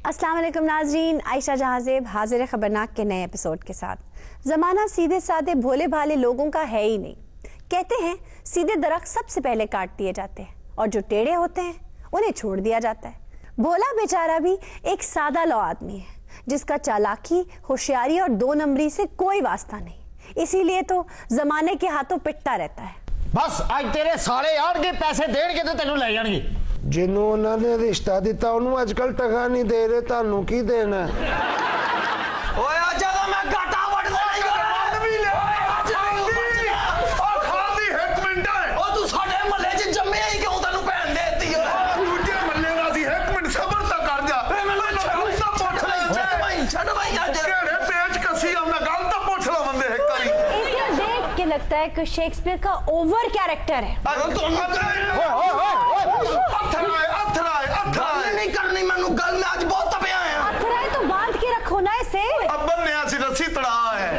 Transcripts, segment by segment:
अस्सलाम वालेकुम नाजरीन, आयशा जहाज़ेब हाजिर खबरनाक के नए एपिसोड के साथ। ज़माना सीधे साधे भोले भाले लोगों का है ही नहीं। कहते हैं सीधे दरख्त सबसे पहले काट दिए जाते हैं और जो टेढ़े होते हैं उन्हें छोड़ दिया जाता है। भोला बेचारा भी एक सादा लौ आदमी है जिसका चालाकी, होशियारी और दो नंबरी से कोई वास्ता नहीं, इसीलिए तो जमाने के हाथों पिटता रहता है। बस आज तेरे सारे आड़गे पैसे देणगे तो तेनू ले जाणगे। जिन्हों उन्होंने रिश्ता दिता उन्होंने आजकल टका नहीं दे रहे, तानू की देना? ओए आजा तो मैं घाटा वड़ देगा बंद भी ले और खादी एक मिनट है ओ तू साडे महल्ले च जम्मे ही क्यों तन्नू भैन देती है दूजे महल्ले दा सी एक मिनट सबर ता कर जा मैं छड़ भाई आज केड़े पेच कसी हमने गल तो पूछ लो बंदे एक करी इसे देख के लगता है कि शेक्सपियर का ओवर कैरेक्टर है। अरे तू नहीं करनी मैनू गल में आज बहुत तपया है। अथराए तो बांध के रखो ना इसे। अब बनने सी रस्सी तड़ा है।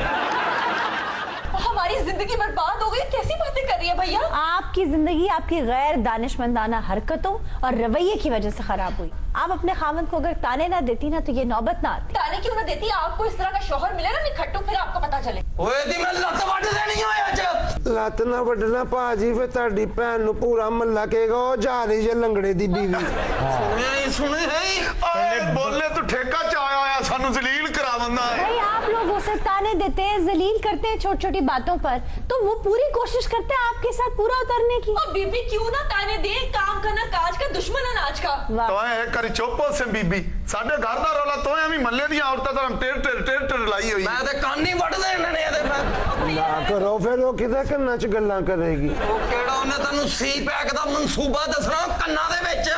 हमारी जिंदगी बर्बाद हो गई, कैसी बातें कर रही है भैया? आपकी जिंदगी आपकी गैर दानिशमंदाना हरकतों और रवैये की वजह से खराब हुई। आप अपने खामन को अगर ताने ना देती ना तो ये नौबत ना आती। ताने क्यों ना देती? आपको इस तरह का शौहर मिले ना निखट्टू, फिर आपको पता चले। ओए दी मैं लत वट देनी है आज। लत ना वड्डना भाजी, फिर ताड़ी भैन नू पूरा महल्ला कहेगा ओ जा रही जे लंगड़े दी बीवी। सुने है बोले तू ठेका च आया है सानू जलील करा बंदा है। भाई आप लोग उसे ताने देते हैं, जलील करते हैं छोटी छोटी बातों पर, तो वो पूरी कोशिश करते हैं आपके साथ पूरा उतरने की। और बीबी क्यों ना ताने दे, काम करना काज का, दुश्मन है नाच का। तो एक करी चुप हो से बीबी, साडे घर दा रौला तो एवी मल्ले दी औरतां तरह टेढ़ लाई हुई। मैं ते कान नहीं वड देने ने एदे मैं ना करो फिर वो किदे कन्ना च गल्लां करेगी। ओ केड़ा ओने तन्नू सी पैक दा मंसूबा दसना कन्ना दे विच।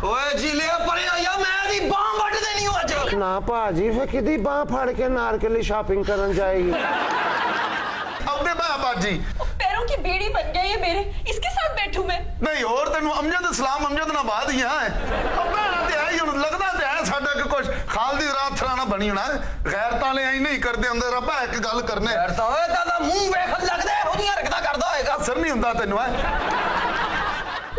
ओए जी ले परे आया मैं दी बांह वड देनी हो आज। ना भाजी फिर किदी बांह फाड़ के नारकली शॉपिंग करन जाएगी। औदे बाजी पैरों की बेड़ी बन गई है मेरे, इसके साथ बैठूं मैं? नहीं और तेनू अमजद इस्लाम अमजद ना बाद ही है। अब भैणा ते है हुन लगदा ते है साडा कि कुछ खाल दी रात थराना बनी होना गैरत वाले ऐ नहीं करदे हुंदे। रब्बा एक गल करने गैरत ओए दादा मुंह वेख लगदे होदियां हरकतां करदा होएगा, असर नहीं हुंदा तेनू है।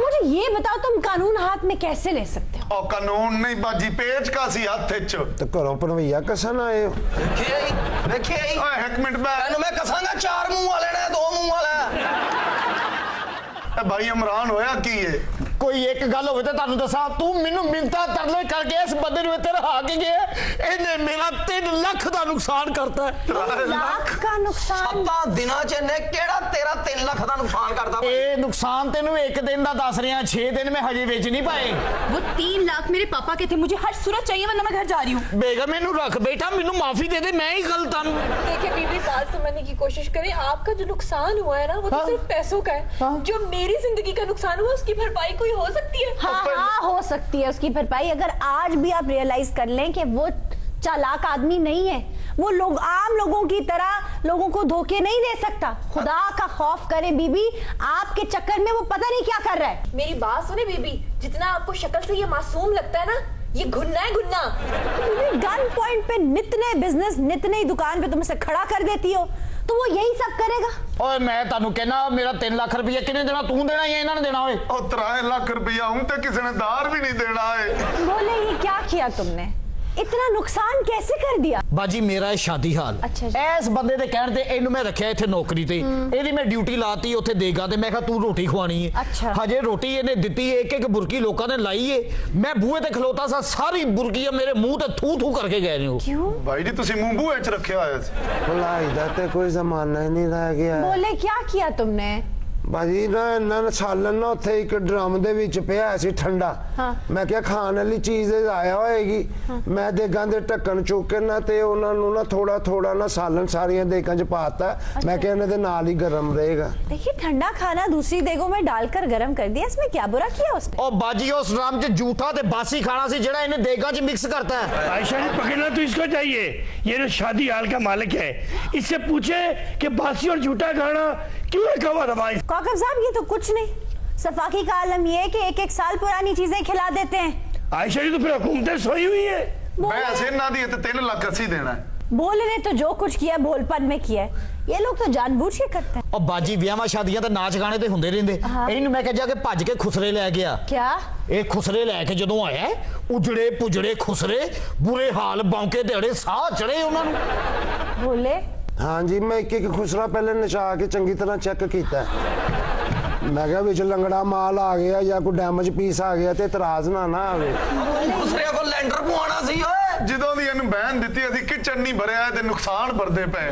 मुझे ये बताओ तुम कानून हाथ में कैसे ले सकते हो? ओ कानून नहीं बाजी, पेच का सी हाथ विच तो घरों भनवैया कसन आए हो? देखिए ओए एक मिनट मैं कसांगा चार मुंह वाले ने दो मुंह वाला भाई इमरान होया की है? कोई एक गल होवे ते तानू दसा, तू मेनू मिन्नतां तरले करके इस बंदे नु इत्थे रहा के गया, इहने मेरा 3 लाख दा नुकसान करता है। 3 लाख का नुकसान? 7 दिनां च ने केड़ा तेरा 3 लाख दा नुकसान करदा? ए नुकसान तेनू एक दिन दा दस रहा, 6 दिन में हजे बेच नहीं पाए। वो 3 लाख मेरे पापा के थे, मुझे हर सूरत चाहिए वरना मैं घर जा रही हूँ। बेगम मेनू रख बेटा, मेनू माफी दे दे, मैं ही गलत हूं। देखिए बीबी, बात समझने की कोशिश करें। आपका जो नुकसान हुआ है ना वो तो सिर्फ पैसों का है। जो मेरी जिंदगी का नुकसान हुआ उसकी भरपाई कोई हो सकती है। हाँ हो सकती है उसकी भरपाई, अगर आज भी आप रियलाइज कर लें कि वो चालाक आदमी नहीं है, वो लोग आम लोगों की तरह लोगों को धोखे नहीं दे सकता। खुदा का खौफ करे बीबी, आपके चक्कर में वो पता नहीं क्या कर रहा है। मेरी बात सुने बीबी, जितना आपको शक्ल से ये मासूम लगता है ना, ये घुन्ना है घुन्ना। गन पॉइंट पे नित नए बिजनेस, नित नई दुकान पे तुम उसे खड़ा कर देती हो तो वो यही सब करेगा। ओए मैं तानू कहना मेरा 3 लाख रुपया किने देना, तू देना या इन्हां ने देना? ओए ओ 3 लाख रुपया हूं ते किसी ने दार भी नहीं देना है। बोले ये क्या किया तुमने, इतना नुकसान कैसे कर दिया? बाजी मेरा है शादी हाल। अच्छा इस बंदे दे कहण ते इनु मैं रखिया इत्थे नौकरी ते, एदी मैं ड्यूटी लाती उत्थे देगा ते मैं कहा तू रोटी खवानी है। अच्छा। हजे रोटी इहने दित्ती, एक एक बुरकी लोकां ने लाई है, मैं बूहे ते खलोता सा, सारी बुरकियां मेरे मुंह ते थू थू करके गए ने। क्यों भाई जी तुसी मुंह बूहे च रखिया होया सी? भलाई दा ते कोई जमाना ही नहीं रह गया। बोले क्या किया तुमने? भाजी ना इन्ना सालन ना उत्थे एक ड्रम दे विच पिया सी ठंडा। हाँ। मैं क्या खाने वाली चीज आया होएगी। हाँ। मैं देगां दे ढक्कन चुक के ना ते उन्हां नूं ना थोड़ा थोड़ा ना सालन सारियां देगां च पाता। अच्छा। मैं क्या इन्हां दे नाल ही गरम रहेगा। देखिए ठंडा खाना दूसरी देगों में डालकर गरम कर दिया, इसमें क्या बुरा किया उसने? ओ बाजी उस ड्रम च जूठा ते बासी खाना सी जेड़ा इन्हें देगां च मिक्स करता है। आयशा जी पकड़ना तो इसको चाहिए, ये ना शादी हाल का मालिक है, इससे पूछे कि बासी और झूठा खाना क्यों रखा हुआ था भाई? कौकब साहब ये तो कुछ नहीं, सफाकी का आलम ये है कि एक एक साल पुरानी चीजें खिला देते हैं। आयशा जी तो फिर हुकूमतें सोई हुई है। मैं ऐसे ना दी 3 लाख 80 देना है। भोले ने तो जो कुछ किया भोलपन में किया है, ये लोग तो जानबूझ के करते हैं। और बाजी ਵਿਆਹਾਂ ਸ਼ਾਦੀਆਂ ਤੇ ਨਾਚ ਗਾਣੇ ਤੇ ਹੁੰਦੇ ਰਹਿੰਦੇ, ਇਹਨੂੰ ਮੈਂ ਕਿਹਾ ਜਾ ਕੇ ਭੱਜ ਕੇ ਖੁਸਰੇ ਲੈ ਗਿਆ। क्या ਇਹ ਖੁਸਰੇ ਲੈ ਕੇ ਜਦੋਂ ਆਇਆ, ਉਜੜੇ ਪੁਜੜੇ ਖੁਸਰੇ, ਬੁਰੇ ਹਾਲ ਬੌਂਕੇ ਦਿਹਾੜੇ ਸਾਹ ਚੜੇ ਉਹਨਾਂ ਨੂੰ। भोले हाँ जी, मैं एक खुसरा पहले नचा के चंगी तरह चेक किया। मैं क्या विच लंगड़ा माल आ गया या कोई डैमेज पीस आ गया तो इतराज ना आवे। दूसरे को लैंडर पवाना सी ओए। ਜਦੋਂ ਦੀ ਇਹਨੂੰ ਬਹਿਨ ਦਿੱਤੀ ਅਸੀਂ ਕਿਚਨ ਨਹੀਂ ਭਰਿਆ ਤੇ ਨੁਕਸਾਨ ਭਰਦੇ ਪਏ।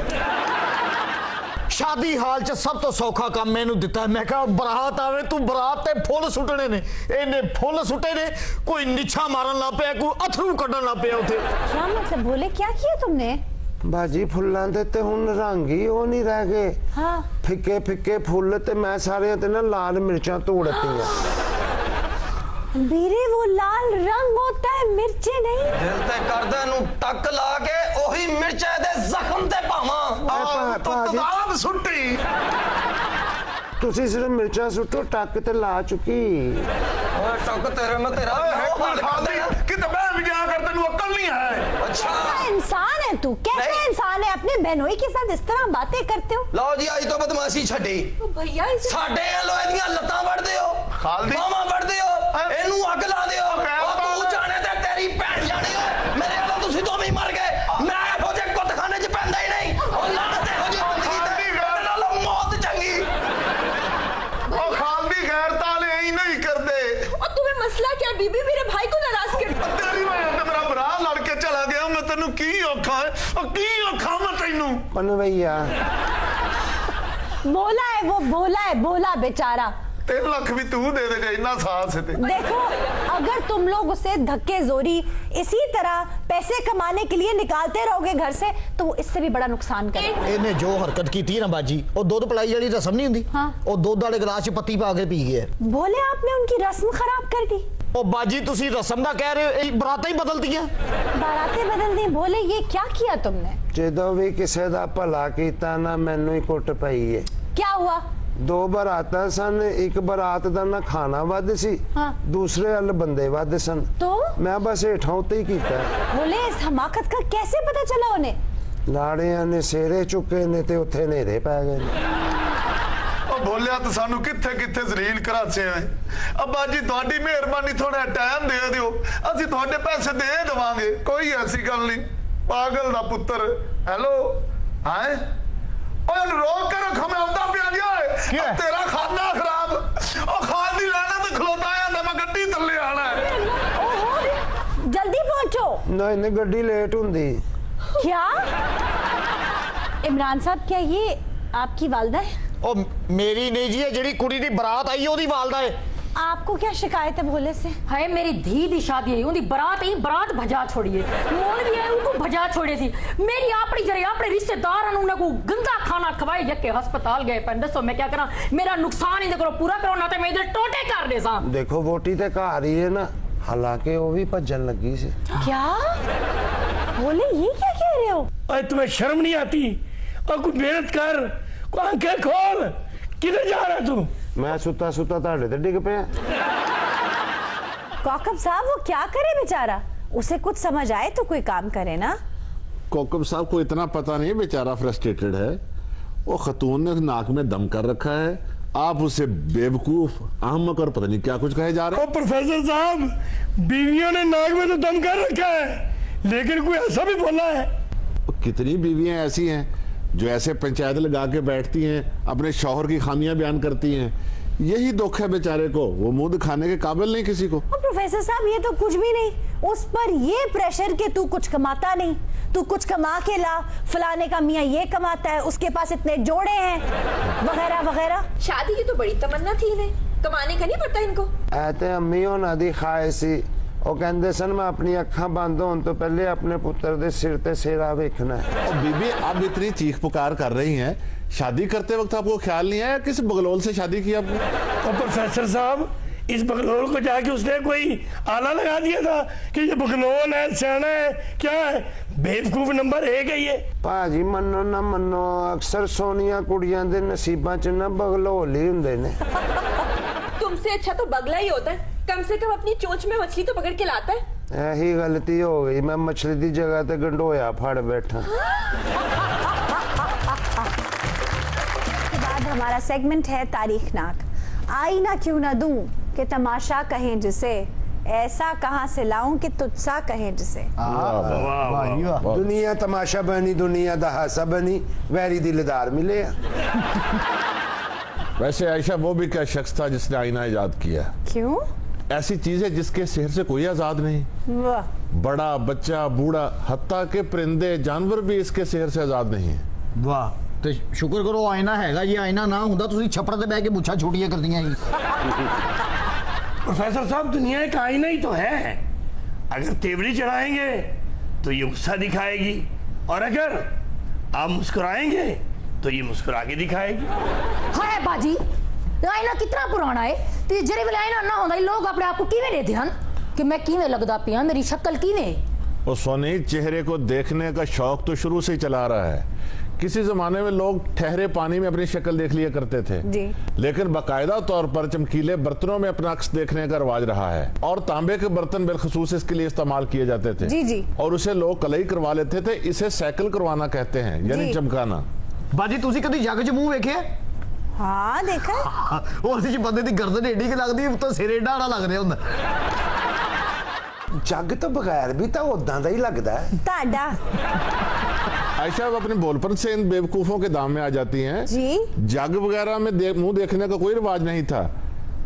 ਸ਼ਾਦੀ ਹਾਲ ਚ ਸਭ ਤੋਂ ਸੌਖਾ ਕੰਮ ਮੈਨੂੰ ਦਿੱਤਾ। ਮੈਂ ਕਿਹਾ ਬਰਾਤ ਆਵੇ, ਤੂੰ ਬਰਾਤ ਤੇ ਫੁੱਲ ਸੁੱਟਣੇ ਨੇ। ਇਹਨੇ ਫੁੱਲ ਸੁੱਟੇ ਨੇ, ਕੋਈ ਨਿੱਛਾ ਮਾਰਨ ਲੱਗ ਪਿਆ, ਕੋਈ ਅਥਰੂ ਕੱਢਣ ਲੱਗ ਪਿਆ ਉੱਥੇ। क्या मतलब भोले, क्या किया तुमने? बाजी फुल्लां दे ते हुण रंग ही वो नहीं रह गए। हाँ फिक्के फिक्के फुल ते मैं सारे ते ना लाल मिर्चां तोड़ती हैं। ਵੀਰੇ वो लाल रंग होता है, मिर्चे नहीं। ਦਿਲ ਤੇ ਕਰਦਾ ਨੂੰ ਟੱਕ ਲਾ ਕੇ ਉਹੀ ਮਿਰਚਾਂ ਦੇ ਜ਼ਖਮ ਤੇ ਭਾਵਾਂ। ਤਦਾਬ ਸੁੱਟੀ तुसी सिर्फ मिर्चां सुट्टो, टक ते ला चुकी। ਓਏ ਟੱਕ ਤੇਰੇ ਮੈਂ ਤੇਰਾ ਇੱਕ ਮਿੰਟ ਖਾਦੀ ਕਿਤੇ ਬਹਿ ਵੀ ਜਾ ਕਰ, ਤੈਨੂੰ ਅਕਲ ਨਹੀਂ ਹੈ। ਅੱਛਾ कैसा इंसान है तू, कैसा नहीं। इंसान है? अपने बहनोई के साथ इस तरह बातें करते हो? ਲਓ ਜੀ ਅੱਜ ਤੋਂ ਬਦਮਾਸ਼ੀ ਛੱਡੀ। तो भैया इसे ਸਾਡੇ ਵੱਲੋਂ ਇਹਦੀਆਂ ਲੱਤਾਂ ਵੜਦੇ ਹੋ, ਖਾਲਦੀ। ਬਾਹਾਂ ਵੜਦੇ ਹੋ, ਇਹਨੂੰ ਅੱਗ ਲਾ ਦਿਓ। ਉਹ ਤੂੰ ਜਾਣੇ ਤੇ ਤੇਰੀ ਭੈਣ ਜਾਣੇ ਓਏ। ਮੇਰੇ ਵੱਲੋਂ ਤੁਸੀਂ ਦੋਵੇਂ ਹੀ ਮਰ ਗਏ। ਮੈਂ ਇਹੋ ਜਿਹੇ ਕੁੱਤਖਾਨੇ 'ਚ ਪੈਂਦਾ ਹੀ ਨਹੀਂ। ਉਹ ਲਾਨਤ ਇਹੋ ਜਿਹੀ ਜ਼ਿੰਦਗੀ ਤੇ ਮੇਰੇ ਨਾਲੋਂ ਮੌਤ ਚੰਗੀ। ਉਹ ਖਾਲਦੀ ਗੈਰਤ ਵਾਲੇ ਐਂ ਨਹੀਂ ਕਰਦੇ। और तुम्हें मसला क्या? बीबी मेरे भाई को नाराज कर। ਤੇਰੀ ਵਜ੍ਹਾ ਤੇ ਮੇਰਾ ਭਰਾ ਲੜ ਕੇ ਚਲਾ ਗਿਆ। ਮੈਂ ਤੈਨੂੰ ਕੀ ਔਖਾ ਹੈ, ਉਹ ਕੀ ਔਖਾ ਮੈਂ ਤੈਨੂੰ। पनवैया भोला है वो, भोला है, भोला बेचारा। 3 ਲੱਖ ਵੀ ਤੂੰ ਦੇ ਦੇਗਾ, ਇੰਨਾ ਸਾਥ ਤੇ। देखो, अगर तुम लोग उसे धक्के जोरी इसी तरह पैसे कमाने के लिए निकालते रहोगे घर से, तो वो इससे भी बड़ा नुकसान करेगा। ਇਹਨੇ ਜੋ ਹਰਕਤ ਕੀਤੀ ਨਾ ਬਾਜੀ, ਉਹ ਦੁੱਧ ਪਲਾਈ ਵਾਲੀ ਰਸਮ ਨਹੀਂ ਹੁੰਦੀ, ਹਾਂ। ਉਹ ਦੁੱਧ ਵਾਲੇ ਗਲਾਸ 'ਚ ਪੱਤੀ ਪਾ ਕੇ ਪੀ ਗਿਆ। भोले, आपने उनकी रस्म खराब कर दी। ਉਹ ਬਾਜੀ ਤੁਸੀਂ ਰਸਮ ਦਾ ਕਹਿ ਰਹੇ ਹੋ, ਇਹ ਬਰਾਤਾਂ ਹੀ ਬਦਲਦੀਆਂ। बारातें बदल दी। भोले, ये क्या किया तुमने? ਜਦੋਂ ਵੀ ਕਿਸੇ ਦਾ ਭਲਾ ਕੀਤਾ ਨਾ, ਮੈਨੂੰ ਹੀ ਕੁੱਟ ਪਈ ਏ। क्या हुआ? 2 ਬਰਾਤਾਂ ਸਨ, ਇੱਕ ਬਰਾਤ ਦਾ ਨਾ ਖਾਣਾ ਵੱਧ ਸੀ, हाँ। ਦੂਸਰੇ ਵੱਲ ਬੰਦੇ ਵੱਧ ਸਨ। तो ਮੈਂ ਬਸ ਹੇਠਾਂ ਉੱਤੇ ਹੀ ਕੀਤਾ। भोले, इस हमाकत का कैसे पता चला उन्हें? ਲਾੜਿਆਂ ਨੇ ਸੇਰੇ ਚੁੱਕੇ ਨੇ ਤੇ ਉੱਥੇ ਹਨੇਰੇ ਪੈ ਗਏ ਨੇ। ਉਹ ਬੋਲਿਆ ਤਾਂ ਸਾਨੂੰ ਕਿੱਥੇ ਕਿੱਥੇ ਜ਼ਲੀਲ ਕਰਾਸਿਆ ਹੈ। ਅੱਬਾ ਜੀ ਤੁਹਾਡੀ ਮਿਹਰਬਾਨੀ, ਥੋੜਾ ਟਾਈਮ ਦੇ ਦਿਓ, ਅਸੀਂ ਤੁਹਾਡੇ ਪੈਸੇ ਦੇ ਦੇਵਾਂਗੇ, ਕੋਈ ਐਸੀ ਗੱਲ ਨਹੀਂ। ਪਾਗਲ ਦਾ ਪੁੱਤਰ। ਹੈਲੋ ਹਾਂ ਓਏ ਰੋਕ ਕੇ ਰੱਖੋ, ਮੈਂ ਆਉਂਦਾ ਪਿਆ ਜੀ। ਓਏ ਹੈ? ਤੇਰਾ ਖਾਨਾ ਖਰਾਬ। ਉਹ ਖਾਣ ਦੀ ਲਾਣਾ ਤੇ ਖਲੋਤਾ ਆ, ਮੈਂ ਗੱਡੀ ਥੱਲੇ ਆਣਾ ਹੈ। ओहो, जल्दी पहुंचो। ਨਹੀਂ ਨਹੀਂ, ਗੱਡੀ ਲੇਟ ਹੁੰਦੀ। क्या? इमरान साहब, क्या ये आपकी वालदा है? ਉਹ ਮੇਰੀ ਨਹੀਂ ਜੀ, ਇਹ ਜਿਹੜੀ ਕੁੜੀ ਦੀ ਬਰਾਤ ਆਈ ਉਹਦੀ ਵਾਲਦਾ ਹੈ। आपको क्या शिकायत है भोले से? हाय मेरी धी दी शादी है उनकी बारात ही बारात भजा छोड़िए मौलवी है उनको भजा छोड़े सी मेरी आपड़ी जरे आपड़े रिश्तेदार उन्हें को गंदा खाना खवाए जके अस्पताल गए पर दसो मैं क्या करा मेरा नुकसान ही देखो पूरा करो ना तो मैं इधर टोटे कर दे सा ਦੇਖੋ ਵੋਟੀ ਤੇ ਘਰ ਹੀ ਹੈ ਨਾ, ਹਾਲਾਂਕਿ ਉਹ ਵੀ ਭੱਜਣ ਲੱਗੀ ਸੀ। क्या? भोले, ये क्या कह रहे हो? अरे तुम्हें शर्म नहीं आती? और कुछ मेहनत कर, कोई आंखें खोल, किधर जा रहा तू? ਮੈਂ ਸੁੱਤਾ ਸੁੱਤਾ ਤੁਹਾਡੇ ਤੇ ਡਿੱਗ ਪਿਆ। कौकब साहब, वो क्या करे बेचारा? उसे कुछ समझ आए तो कोई काम करे ना। कौकब साहब को इतना पता नहीं, बेचारा फ्रस्ट्रेटेड है। वो खतून ने नाक में दम कर रखा है, आप उसे बेवकूफ अहमक और पता नहीं क्या कुछ कहे जा रहे ओ प्रोफेसर साहब, बीवियों ने नाक में तो दम कर रखा है, लेकिन कोई ऐसा भी बोला है? हैं। कितनी बीवियां ऐसी हैं जो ऐसे पंचायत लगा के बैठती हैं, अपने शौहर की खामियां बयान करती हैं। यही दुख है बेचारे को, वो मुंह दिखाने के काबिल नहीं किसी को। और प्रोफेसर साहब, ये तो कुछ भी नहीं, उस पर ये प्रेशर कि तू कुछ कमाता नहीं, तू कुछ कमा के ला, फलाने का मियाँ ये कमाता है, उसके पास इतने जोड़े हैं, वगैरह वगैरह। शादी की तो बड़ी तमन्ना थी इन्हें, कमाने का नहीं पड़ता इनको। ਐ ਤੇ ਅੰਮੀ ਉਹਨਾਂ ਦੀ ਖਾਇਸ਼ ਸੀ। ਉਹ ਕਹਿੰਦੇ ਸਨ ਮੈਂ ਆਪਣੀ ਅੱਖਾਂ ਬੰਦ ਹੋਣ ਤੋਂ ਪਹਿਲੇ ਆਪਣੇ ਪੁੱਤਰ ਦੇ ਸਿਰ ਤੇ ਸਿਹਰਾ ਵੇਖਣਾ ਹੈ। और बीबी आप इतनी चीख पुकार कर रही हैं, शादी करते वक्त आपको ख्याल नहीं आया किस बगलोल से शादी की आपने? और प्रोफेसर साहब, इस बगलोल को जाके उसने कोई आला लगा दिया था कि ये बगलोल है, सियाना है, क्या है? बेवकूफ नंबर 1 है ये। ਭਾਜੀ ਮੰਨੋ ਨਾ ਮੰਨੋ, ਅਕਸਰ ਸੋਹਣੀਆਂ ਕੁੜੀਆਂ ਦੇ ਨਸੀਬਾਂ 'ਚ ਨਾ ਬਗਲੋਲ ਹੀ ਹੁੰਦੇ ਨੇ। तुमसे अच्छा तो बगला ही होता है, कम से कम अपनी चोंच में मछली तो पकड़ के लाता है। यही गलती हो गई, मैं मछली की जगह ते गंडोया फड़ बैठा। इसके बाद हमारा सेगमेंट है तारीखनाक। आईना क्यों ना दूं कि तमाशा कहें जिसे, ऐसा कहां से लाऊं कि तुझसा कहें जिसे। दुनिया तमाशा बनी, दुनिया दा हासा बनी, वैरी दिलदार मिले। वैसे आयशा वो भी क्या शख्स था जिसने आईना इजाद किया? क्यों? ऐसी चीज है जिसके सेहर से कोई आजाद नहीं। वाह, बड़ा बच्चा बूढ़ा हत्ता के परिंदे जानवर भी इसके सेहर से आजाद नहीं है। वाह, ਤੇ ਸ਼ੁਕਰ ਕਰੋ ਆਇਨਾ ਹੈਗਾ, ਜੇ ਆਇਨਾ ਨਾ ਹੁੰਦਾ ਤੁਸੀਂ ਛੱਪੜ ਤੇ ਬਹਿ ਕੇ ਮੁੱਛਾਂ ਛੋਟੀਆਂ ਕਰਦੀਆਂ ਸੀ। प्रोफेसर साहब दुनिया एक आईना ही तो है। अगर तेवरी चढ़ाएंगे तो ये गुस्सा दिखाएगी, और अगर आप मुस्कुराएंगे तो ये मुस्कुरा के दिखाएगी। हाय बाजी, आईना कितना पुराना है ते जरे वाला आईना ना होंदा लोग अपने आप को किवें देते हैं कि मैं किवें लगदा पिया, मेरी शक्ल किवें। वो सोनी चेहरे को देखने का शौक तो शुरू से ही चला रहा है। किसी जमाने में लोग ठहरे पानी में अपनी शक्ल देख लिया करते थे जी। लेकिन बाकायदा तौर पर चमकीले बर्तनों में अपना अक्स देखने का रिवाज रहा है, और तांबे के बर्तन बिलखसूस इसके लिए इस्तेमाल किए जाते थे। जी जी। और उसे लोग कलई करवा लेते थे। इसे साइकिल करवाना कहते हैं, यानी जी। चमकाना। ਬਾਜੀ ਤੁਸੀਂ ਕਦੀ ਜੱਗ 'ਚ ਮੂੰਹ ਵੇਖਿਆ? हाँ देखा है। ਉਹਦੇ 'ਚ ਬੰਦੇ ਦੀ ਗਰਦਨ ਏਡੀ ਕਿ ਲੱਗਦੀ ਉੱਤੋਂ ਸਿਰ ਏਡਾ ਆੜਾ ਲੱਗ ਰਿਹਾ ਹੁੰਦਾ। जग तो बगैर भी तो उदा दा ही लगता है। ताड़ा आयशा अब अपने बोलपन से इन बेवकूफों के दाम में आ जाती हैं। जी। जग वगैरह में मुंह देखने का कोई रिवाज नहीं था।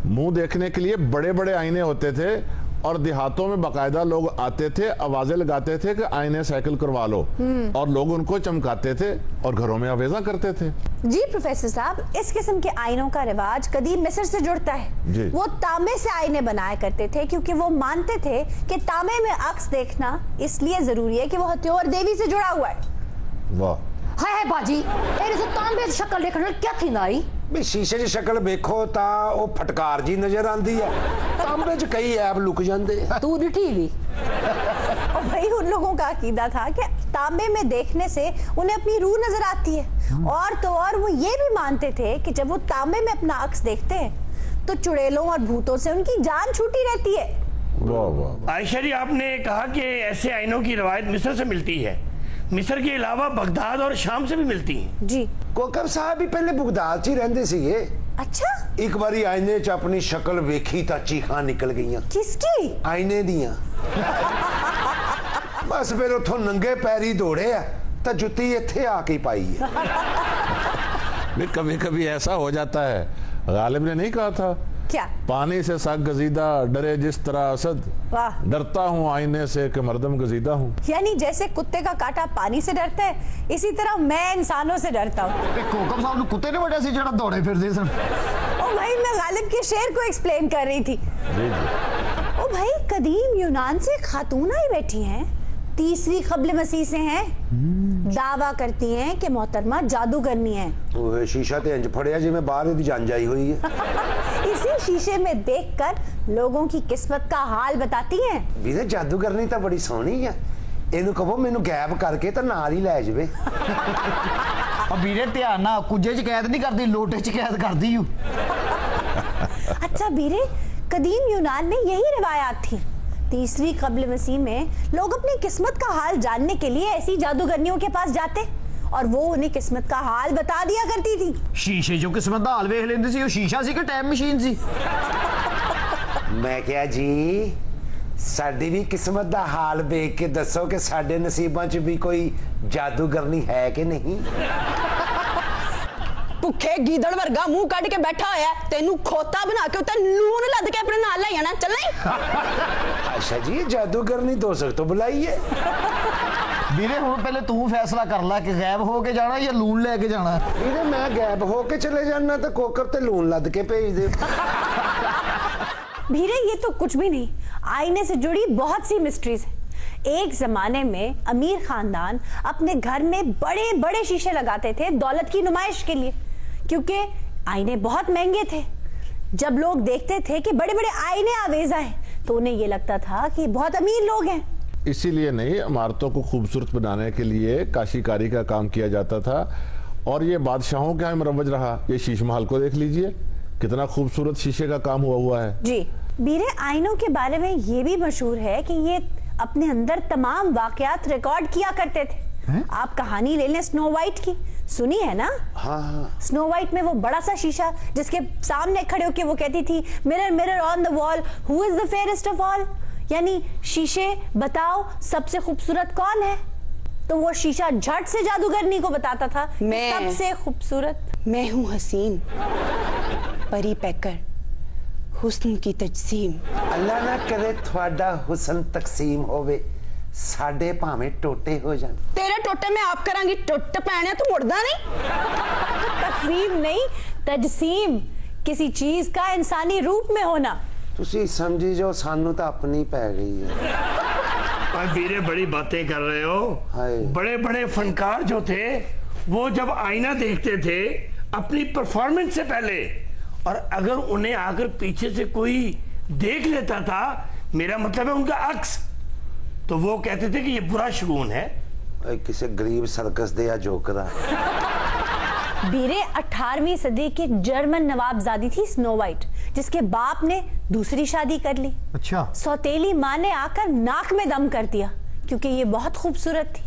मुंह देखने के लिए बड़े बड़े आईने होते थे, और देहातों में बाकायदा लोग आते थे, आवाजें लगाते थे कि आईने साइकिल करवा लो, और लोग उनको चमकाते थे और घरों में आवेजा करते थे। जी प्रोफेसर साहब, इस किस्म के आईनों का रिवाज कदीम मिस्र से जुड़ता है। जी। वो तांबे से आईने बनाया करते थे क्योंकि वो मानते थे कि तांबे में अक्स देखना इसलिए जरूरी है कि वो हथौर देवी से जुड़ा हुआ है। वाह, हाय हाय बाजी, तेरे से तांबे की शक्ल देखने क्या थी नाई? भी शीशे 'ਚ शक्ल वेखो ता वो फटकार जी नजर आती है, तांबे 'ਚ कई ऐब लुक जाते। तू डिठी भी। और भाई उन लोगों का अकीदा था कि तांबे में देखने से उन्हें अपनी रूह नजर आती है, और तो और वो ये भी मानते थे कि जब वो तांबे में अपना अक्स देखते हैं तो चुड़ैलों और भूतों से उनकी जान छूटी रहती है। वाह वाह। आयशा जी, आपने कहा कि ऐसे आईनों की रवायत मिस्र से मिलती है। मिस्र के अलावा बगदाद और शाम से भी मिलती हैं। जी। कोकब साहब भी पहले बगदाद 'ਚ ਹੀ ਰਹਿੰਦੇ ਸੀਗੇ। अच्छा, एक बारी आईने 'ਚ अपनी शक्ल वेखी ਤਾਂ चीखां निकल गईਆਂ। किसकी? आईने दियां। बस फिर उथों नंगे पैरी दौड़े आ ਤਾਂ जुत्ती ਇੱਥੇ आ के पाई है। कभी कभी ऐसा हो जाता है। गालिब ने नहीं कहा था, क्या? पानी से साग गजीदा डरे जिस तरह असद, वाह। डरता हूँ आईने से कि मर्दम गजीदा हूँ। यानी जैसे कुत्ते का काटा पानी से डरता है, इसी तरह मैं इंसानों से डरता हूँ। ਤੇ ਕੋਕਬ ਸਾਹਿਬ ਨੂੰ ਕੁੱਤੇ ਨੇ ਵੱਢਿਆ ਸੀ ਜਿਹੜਾ ਦੌੜੇ ਫਿਰਦੇ ਸਨ। ओ भाई, मैं गालिब के शेर को एक्सप्लेन कर रही थी। जी जी। ओ भाई, कदीम यूनान से खातून आई बैठी हैं, तीसरी क़ब्ल मसीह से हैं, दावा करती हैं कि मोहतरमा जादूगरनी है। ਉਹ शीशा ਤੇ इंज फड़िया जिवें बाहर ਇਹਦੀ जंज आई हुई है। इसी शीशे में देखकर लोगों की किस्मत का हाल बताती हैं। ਵੀਰੇ ਜਾਦੂਗਰਨੀ ਤਾਂ ਬੜੀ ਸੋਹਣੀ ਆ, ਇਹਨੂੰ ਕਹੋ ਮੈਨੂੰ ਗਾਇਬ ਕਰਕੇ ਤਾਂ ਨਾਲ ਹੀ ਲੈ ਜਾਵੇ। ਆ ਵੀਰੇ ਧਿਆਨ ਨਾਲ ਕੁੱਜੇ 'ਚ ਕੈਦ ਨਹੀਂ ਕਰਦੀ, ਲੋਟੇ 'ਚ ਕੈਦ ਕਰਦੀ ਹੂੰ। अच्छा बीरे, कदीम यूनान में यही रिवायात थी। तीसरी क़ब्ल मसीह में लोग अपनी किस्मत का हाल जानने के लिए ऐसी जादूगरनियों के पास जाते और वो उन्हें किस्मत का हाल बता दिया करती थी। ਸ਼ੀਸ਼ੇ 'ਚੋਂ ਕਿਸਮਤ ਦਾ ਹਾਲ ਵੇਖ ਲੈਂਦੀ ਸੀ। ਉਹ ਸ਼ੀਸ਼ਾ ਸੀ ਕਿ ਟਾਈਮ ਮਸ਼ੀਨ ਸੀ? ਮੈਂ ਕਿਹਾ ਜੀ ਸਾਡੀ ਵੀ ਕਿਸਮਤ ਦਾ ਹਾਲ ਵੇਖ ਕੇ ਦੱਸੋ ਕਿ ਸਾਡੇ ਨਸੀਬਾਂ 'ਚ ਵੀ ਕੋਈ ਜਾਦੂਗਰਨੀ ਹੈ ਕਿ ਨਹੀਂ। ਭੁੱਖੇ ਗੀਦੜ ਵਰਗਾ ਮੂੰਹ ਕੱਢ ਕੇ ਬੈਠਾ ਹੋਇਆ, ਤੈਨੂੰ ਖੋਤਾ ਬਣਾ ਕੇ ਉੱਤੇ ਲੂਣ ਲੱਦ ਕੇ ਆਪਣੇ ਨਾਲ ਲੈ ਜਾਣਾ, ਚੱਲੇ। ਅੱਛਾ ਜੀ, ਇਹ ਜਾਦੂਗਰਨੀ ਦੋਸਤ ਤੋਂ ਬੁਲਾਈ ਹੈ। ਵੀਰੇ ਹੁਣ ਪਹਿਲੇ ਤੂੰ ਫੈਸਲਾ ਕਰ ਲੈ ਕਿ ਗਾਇਬ ਹੋ ਕੇ ਜਾਣਾ ਜਾਂ ਲੂਣ ਲੈ ਕੇ ਜਾਣਾ। ਵੀਰੇ ਮੈਂ ਗਾਇਬ ਹੋ ਕੇ ਚਲੇ ਜਾਣਾ ਤਾਂ ਕੋਕਰ ਤੇ ਲੂਣ ਲੱਦ ਕੇ ਭੇਜ ਦੇ। भीरे, ये तो कुछ भी नहीं, आईने से जुड़ी बहुत सी मिस्ट्रीज है। एक जमाने में अमीर खानदान अपने घर में बड़े बड़े शीशे लगाते थे दौलत की नुमाइश के लिए, क्योंकि आईने बहुत महंगे थे। जब लोग देखते थे कि बड़े बड़े आईने आवेजा हैं तो उन्हें ये लगता था कि बहुत अमीर लोग हैं। इसीलिए नहीं, इमारतों को खूबसूरत बनाने के लिए काशीकारी का काम किया जाता था, और ये बादशाहों के यहाँ मरवज रहा। ये शीश महल को देख लीजिए, कितना खूबसूरत शीशे का काम हुआ है। जी। बीरे आईनों के बारे में ये भी मशहूर है कि ये अपने अंदर तमाम वाकयात रिकॉर्ड किया करते थे। आप कहानी ले लें स्नो वाइट की, सुनी है ना? हाँ। स्नो वाइट में वो बड़ा सा शीशा जिसके सामने खड़े होकर वो कहती थी mirror mirror on the wall who is the fairest of all, यानी शीशे बताओ सबसे खूबसूरत कौन है। तो वो शीशा झट से जादूगरनी को बताता था सबसे खूबसूरत मैं हूँ हसीन परी पैकर हुस्न की तजसीम। अल्लाह ना करे थोड़ा हुस्न तकसीम होवे, साडे भावे टोटे हो जान। तेरे टोटे में आप करांगी, टोटे पैने तू मुड़दा नहीं। तकसीम नहीं तजसीम, किसी चीज का इंसानी रूप में होना। तुसी समझी जो सानू तो अपनी पै गई है। और बीरे बड़ी बातें कर रहे हो। बड़े बड़े फनकार जो थे वो जब आईना देखते थे अपनी परफॉर्मेंस से पहले, और अगर उन्हें आकर पीछे से कोई देख लेता था, मेरा मतलब है उनका अक्स, तो वो कहते थे कि ये बुरा शगुन है। किसी गरीब सर्कस दे या जोकरा। बीरे 18वीं सदी की जर्मन नवाबजादी थी स्नो वाइट, जिसके बाप ने दूसरी शादी कर ली। अच्छा। सौतेली माँ ने आकर नाक में दम कर दिया क्योंकि ये बहुत खूबसूरत थी,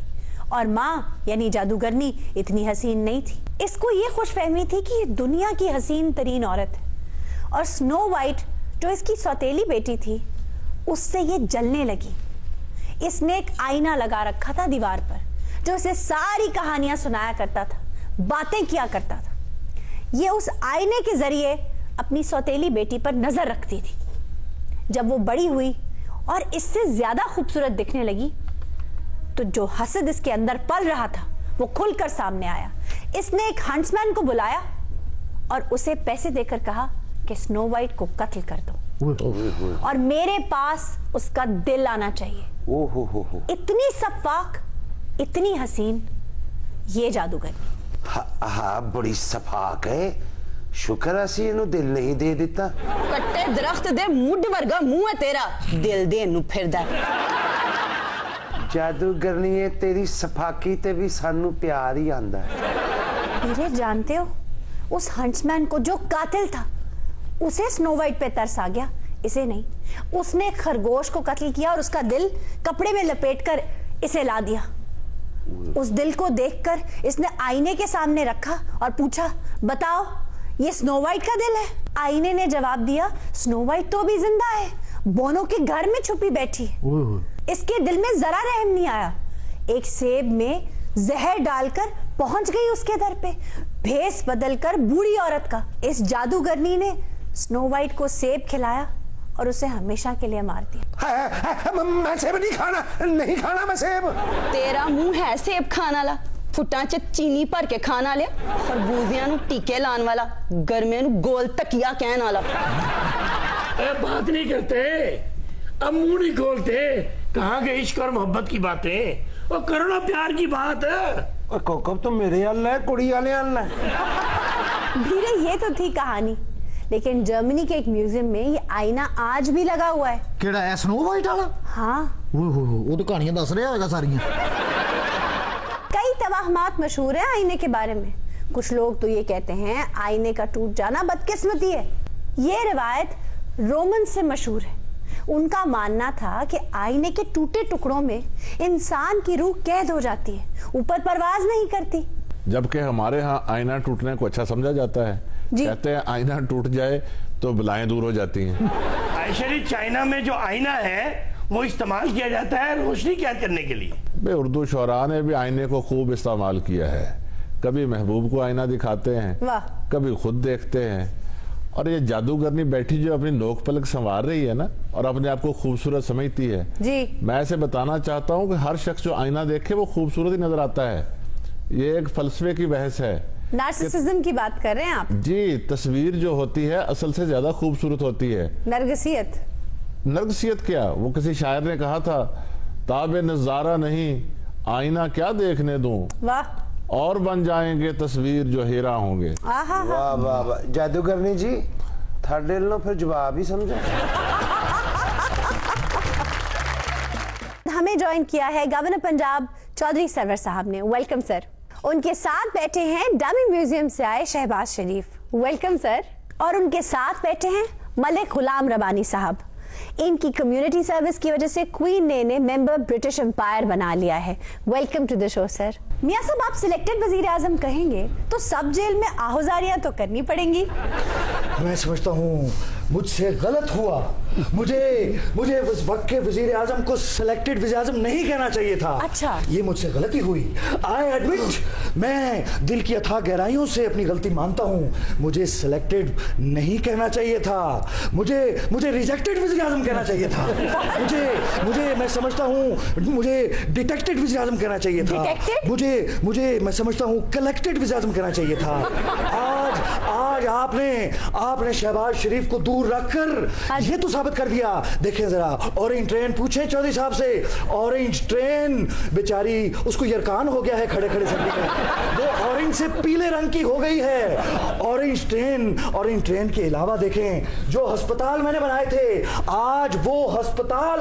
और माँ यानी जादूगरनी इतनी हसीन नहीं थी। इसको ये खुशफहमी थी कि ये दुनिया की हसीन तरीन औरत है, और स्नो वाइट जो इसकी सौतेली बेटी थी उससे ये जलने लगी। इसने एक आईना लगा रखा था दीवार पर जो इसे सारी कहानियां सुनाया करता था, बातें किया करता था। ये उस आईने के जरिए अपनी सौतेली बेटी पर नजर रखती थी। जब वो बड़ी हुई और इससे ज्यादा खूबसूरत दिखने लगी तो जो हसद इसके अंदर पल रहा था वो खुलकर सामने आया। इसने एक हंट्समैन को बुलाया और उसे पैसे देकर कहा कि स्नो वाइट को कत्ल कर दो और मेरे पास उसका दिल आना चाहिए। इतनी सफाक, इतनी हसीन, ये जादूगरनी। हाँ, बड़ी सफाक है। शुक्र असी इन्हू दिल नहीं दे दिता। कट्टे दरख्त दे मुड वर्गा मुंह है तेरा, दिल दे नू फिरदा। जादूगरनी है तेरी सफाकी ते भी सानू प्यार ही आंदा है। मेरे जानते हो उस हंट्समैन को जो कातिल था उसे स्नो वाइट पे तरस आ गया, इसे नहीं। उसने खरगोश को कत्ल किया और उसका दिल कपड़े में लपेटकर इसे ला दिया। उस दिल को देखकर इसने आईने के सामने रखा और पूछा बताओ ये स्नो वाइट का दिल है? आईने ने जवाब दिया स्नो वाइट तो अभी जिंदा है, बोनो के घर में छुपी बैठी है। इसके दिल में जरा रहम नहीं आया। एक सेब में जहर डालकर पहुंच गई उसके दर पे, भेस बदलकर बूढ़ी औरत का। इस जादूगरनी ने स्नो वाइट को सेब खिलाया और उसे हमेशा के लिए मार दिया। मैं सेब नहीं खाना, नहीं खाना मैं सेब। तेरा मुंह है सेब खाने वाला, फुटा च चीनी भर के खाने वाले, खरबूजियां नू टीके लाने वाला, गर्मियां नू गोल तकिया कहने वाला। बात नहीं करते, अब मुंह नहीं खोलते। कहाँ गए इश्क और मोहब्बत की बातें, और करो ना प्यार की बात। और कोकब तो मेरे हल है, कुड़ी वाले हल है। धीरे ये तो थी कहानी, लेकिन जर्मनी के एक म्यूजियम में ये आईना आज भी लगा हुआ है। केड़ा है स्नो वाइट वाला? हाँ। वो तो कहानियां दस रहा होगा सारी। कई तवाहमात मशहूर है आईने के बारे में। कुछ लोग तो ये कहते हैं आईने का टूट जाना बदकिस्मती है। ये रिवायत रोमन से मशहूर है। उनका मानना था कि आईने के टूटे टुकड़ों में इंसान की रूह कैद हो जाती है, ऊपर परवाज नहीं करती। जबकि हमारे यहाँ आईना टूटने को अच्छा समझा जाता है। कहते हैं आईना टूट जाए तो बलाएं दूर हो जाती हैं। आयशरी, चाइना में जो आईना है वो इस्तेमाल किया जाता है रोशनी कैद करने के लिए। उर्दू शोरा ने भी आईने को खूब इस्तेमाल किया है। कभी महबूब को आईना दिखाते हैं, कभी खुद देखते हैं। और ये जादूगरनी बैठी जो अपनी नोक पलक संवार रही है ना, और अपने आप को खूबसूरत समझती है जी। मैं ऐसे बताना चाहता हूँ कि हर शख्स जो आईना देखे वो खूबसूरत ही नजर आता है। ये एक फलसफे की बहस है। नार्सिसिज्म की बात कर रहे हैं आप? जी, तस्वीर जो होती है असल से ज्यादा खूबसूरत होती है। नरगिसियत? नरगिसियत क्या, वो किसी शायर ने कहा था, ताबे नजारा नहीं आईना क्या देखने दूं, वाह, और बन जाएंगे तस्वीर जो हेरा होंगे। वाह वाह वाह। जादूगरनी जी थर्ड लो फिर जवाब ही समझा। हमें ज्वाइन किया है गवर्नर पंजाब चौधरी सरवर साहब ने। Welcome sir. उनके साथ बैठे हैं डमी म्यूजियम से आए शहबाज शरीफ। Welcome sir. और उनके साथ बैठे हैं मलिक गुलाम रबानी साहब। इनकी कम्युनिटी सर्विस की वजह से क्वीन ने इन्हें मेंबर ब्रिटिश एम्पायर बना लिया है। Welcome to the show sir. मियां साहब, आप सिलेक्टेड वजीर आजम कहेंगे तो सब जेल में आहुजारियां तो करनी पड़ेंगी। मैं समझता हूँ मुझसे गलत हुआ। मुझे उस वक्त के वजीर आजम को सिलेक्टेड वजीर आजम नहीं कहना चाहिए था। अच्छा, ये मुझसे गलती हुई। आई एडमिट, मैं दिल की अथाह गहराइयों से अपनी गलती मानता हूँ। मुझे सिलेक्टेड नहीं कहना चाहिए था, मुझे रिजेक्टेड वजीर आजम कहना चाहिए था। मुझे मैं समझता हूँ मुझे डिटेक्टेड वजीर आजम कहना चाहिए था। मुझे मैं समझता हूँ कलेक्टेड वजीर आजम कहना चाहिए था। आज आपने शहबाज शरीफ को दूर रखकर ये तो साबित कर दिया। देखें जरा, ऑरेंज ट्रेन, पूछे चौधरी साहब से, ऑरेंज ट्रेन बेचारी उसको यरकान हो गया है खड़े खड़े सर्दी में, वो ऑरेंज से पीले रंग की हो गई है। ऑरेंज ट्रेन के अलावा देखें जो अस्पताल मैंने बनाए थे, आज वो अस्पताल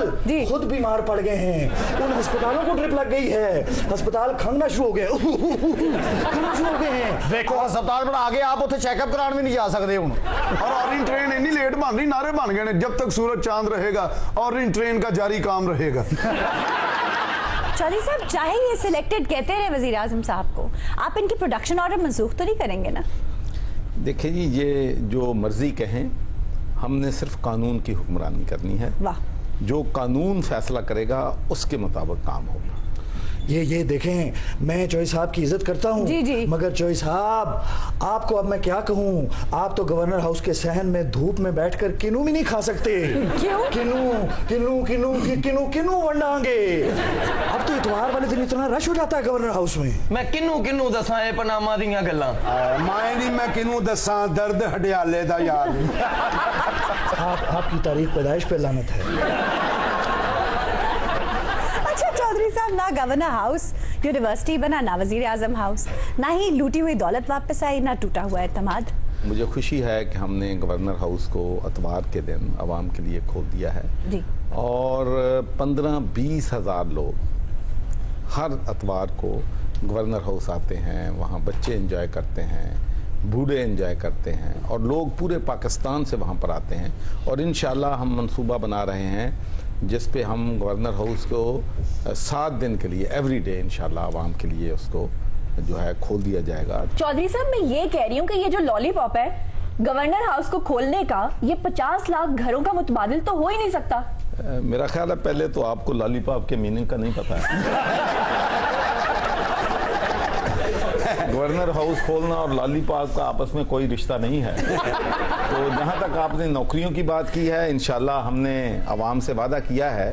खुद बीमार पड़ गए हैं। उन अस्पतालों को ड्रिप लग गई है, अस्पताल खंगना शुरू हो गए हैं। देखो अस्पताल बना के आप उसे चेकअप कराने भी नहीं जा सकते हूं। और ऑरेंज ट्रेन इतनी लेट बन रही, नारे बन गए जब तक सूरज चांद रहेगा ऑरेंज ट्रेन का जारी काम रहेगा। चौधरी साहब, चाहे ये सिलेक्टेड कहते रहे वजीर आजम साहब को, आप इनकी प्रोडक्शन ऑर्डर मंसूख तो नहीं करेंगे ना? देखिए जी, ये जो मर्जी कहें, हमने सिर्फ कानून की हुक्मरानी करनी है। वाह। जो कानून फैसला करेगा उसके मुताबिक काम होगा। ये देखें, मैं चौधरी साहब की इज्जत करता हूँ, मगर चौधरी साहब आपको अब मैं क्या कहूँ, आप तो गवर्नर हाउस के सहन में धूप में बैठकर किनू भी नहीं खा सकते। क्यों? किनू वंडांगे। अब तो इतवार वाले दिन इतना रश हो जाता है गवर्नर हाउस में। मैं किनू दसा ए पनामा दियां गल्लां। मैं किनू दसा दर्द हडियाले दा यार। आपकी तारीख पैदाइश पे लानत है। चौधरी साहब, ना गवर्नर हाउस यूनिवर्सिटी बना, ना वजीर आजम हाउस, ना ही लूटी हुई दौलत वापस आई, ना टूटा हुआ एतमाद। मुझे खुशी है कि हमने गवर्नर हाउस को अतवार के दिन आवाम के लिए खोल दिया है जी। और 15-20 हज़ार लोग हर अतवार को गवर्नर हाउस आते हैं। वहाँ बच्चे एंजॉय करते हैं, बूढ़े एंजॉय करते हैं, और लोग पूरे पाकिस्तान से वहाँ पर आते हैं। और इंशाल्लाह हम मंसूबा बना रहे हैं जिस पे हम गवर्नर हाउस को 7 दिन के लिए एवरी डे इंशाल्लाह आवाम के लिए उसको जो है खोल दिया जाएगा। चौधरी साहब, मैं ये कह रही हूँ कि ये जो लॉलीपॉप है गवर्नर हाउस को खोलने का, ये 50 लाख घरों का मुतबादिल तो हो ही नहीं सकता। मेरा ख्याल है पहले तो आपको लॉलीपॉप के मीनिंग का नहीं पता है। गवर्नर हाउस खोलना और लॉलीपॉप का आपस में कोई रिश्ता नहीं है। तो जहाँ तक आपने नौकरियों की बात की है, इंशाल्लाह हमने आवाम से वादा किया है